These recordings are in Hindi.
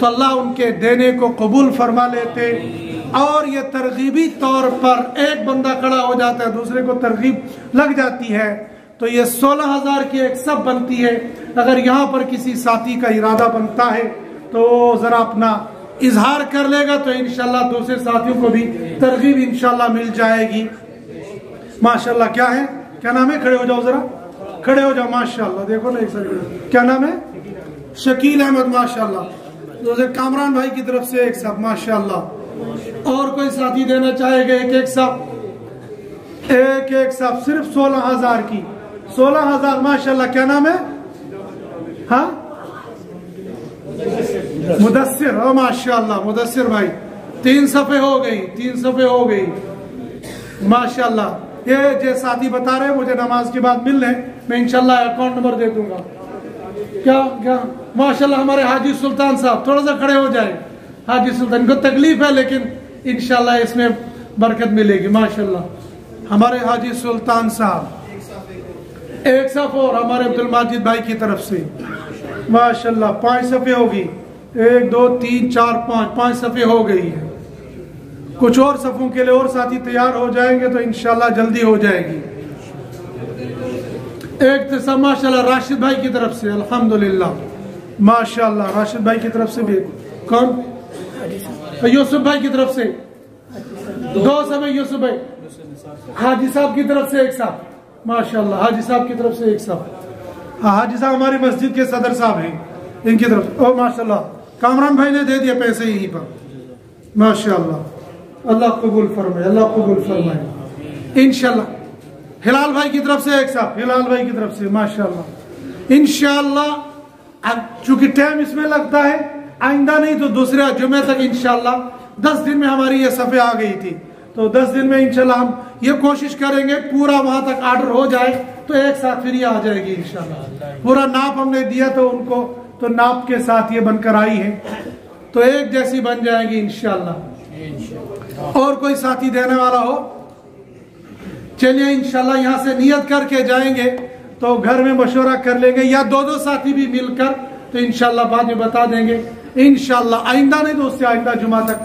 तो अल्लाह उनके देने को कबूल फरमा लेते। और ये तरगीबी तौर पर एक बंदा खड़ा हो जाता है, दूसरे को तरगीब लग जाती है, तो ये 16,000 की एक सब बनती है। अगर यहाँ पर किसी साथी का इरादा बनता है तो ज़रा अपना इजहार कर लेगा, तो इंशाल्लाह दूसरे साथियों को भी तरगीब इंशाल्लाह मिल जाएगी। माशाल्लाह। क्या है, क्या नाम है? खड़े हो जाओ, जरा खड़े हो जाओ। माशाल्लाह, देखो ना एक साथ, क्या नाम है? शकील अहमद। माशाल्लाह। तो कामरान भाई की तरफ से एक सब। माशाल्लाह। और कोई साथी देना चाहेगा? एक सब, एक सब, सिर्फ 16,000 की। 16,000। माशाल्लाह। क्या नाम है? हाँ, मुदस्सिर। ओ माशाल्लाह, मुदस्सिर भाई। 3 सफ़े हो गई, 3 सफ़े हो गई। माशाल्लाह। ये जो साथी बता रहे हैं मुझे नमाज के बाद मिल रहे, मैं इंशाल्लाह अकाउंट नंबर दे दूंगा। क्या क्या? माशाल्लाह। हमारे हाजी सुल्तान साहब, थोड़ा सा खड़े हो जाए। हाजी सुल्तान को तकलीफ है, लेकिन इंशाल्लाह इसमें बरकत मिलेगी। माशाल्लाह। हमारे हाजी सुल्तान साहब। एक सफ़ और हमारे अब्दुल माजिद भाई की तरफ से। माशाल्लाह। 5 सफ़े होगी। 1 2 3 4 5 सफ़े हो गई है। कुछ और सफ़ों के लिए और साथी तैयार हो जाएंगे तो इंशाल्लाह जल्दी हो जाएगी। एक तो माशाल्लाह राशिद भाई की तरफ से, अल्हम्दुलिल्लाह। माशाल्लाह। राशिद भाई की तरफ से भी। कौन? यूसुफ भाई की तरफ से 2 सफ़े। यूसुफ भाई। हाजी साहब की तरफ से एक साथ। माशाल्लाह। हाजी साहब की तरफ से एक साथ। हाजी साहब हमारी मस्जिद के सदर साहब हैं, इनकी तरफ। ओ माशाल्लाह। कामरान भाई ने दे दिया पैसे यहीं पर। माशाल्लाह। अल्लाह कबूल फरमाए, अल्लाह कबूल फरमाए इंशाल्लाह। हिलाल भाई की तरफ से एक साथ। हिलाल भाई की तरफ से। माशाल्लाह। इंशाल्लाह चूंकि टाइम इसमें लगता है, आइंदा नहीं तो दूसरे जुमे तक इंशाल्लाह। 10 दिन में हमारी ये सफ़े आ गई थी, तो 10 दिन में इंशाल्लाह हम ये कोशिश करेंगे पूरा वहां तक ऑर्डर हो जाए तो एक साथ फिर ये आ जाएगी इंशाल्लाह। पूरा नाप हमने दिया तो उनको, तो नाप के साथ ये बनकर आई है, तो एक जैसी बन जाएगी इंशाल्लाह। और कोई साथी देने वाला हो? चलिए इंशाल्लाह यहाँ से नियत करके जाएंगे, तो घर में मशवरा कर लेंगे, या 2 साथी भी मिलकर, तो इंशाल्लाह बाद में बता देंगे इंशाल्लाह। आइंदा नहीं तो उससे आइंदा जुमा तक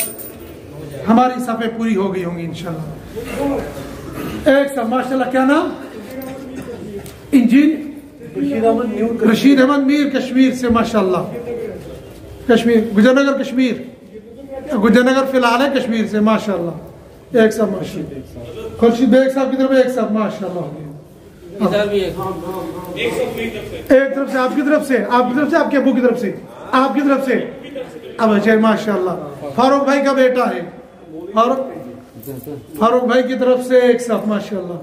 हमारी सफ़े पूरी हो गई होंगी इंशाल्लाह। एक सब। माशाल्लाह। क्या नाम? इंजीनियर रशीद अहमद मीर, कश्मीर से। माशाल्लाह। कश्मीर, गुजरनगर कश्मीर। गुजरनगर फिलहाल है, कश्मीर से। माशाल्लाह। एक सब। माशाल्लाह। खुर्शीद बेग साहब की तरफ एक सब। माशाल्लाह। एक तरफ से, आपकी तरफ से, आपकी तरफ से, आपके अबू की तरफ से, आपकी तरफ से। अब अच्छा। माशाल्लाह। फारूक भाई का बेटा है। फारूक भाई की तरफ से एक साथ। माशाल्लाह।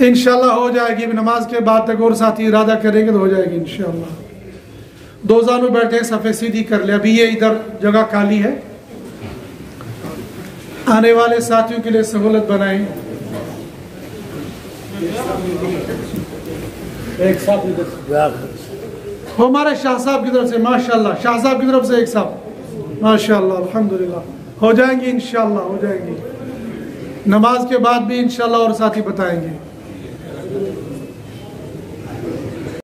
इंशाल्लाह हो जाएगी। नमाज के बाद तक और साथी इरादा करेंगे तो हो जाएगी इंशाल्लाह। 2 जानू बैठे, सफ़े सीधी कर ले। अभी ये इधर जगह खाली है, आने वाले साथियों के लिए सहूलत बनाएं। एक साथ हमारे शाह साहब की तरफ से। माशाल्लाह। शाह साहब की तरफ से एक साथ। माशाल्लाह। अल्हम्दुलिल्लाह। हो जाएंगी इंशाल्लाह, हो जाएंगी। नमाज के बाद भी इंशाल्लाह और साथी बताएंगे।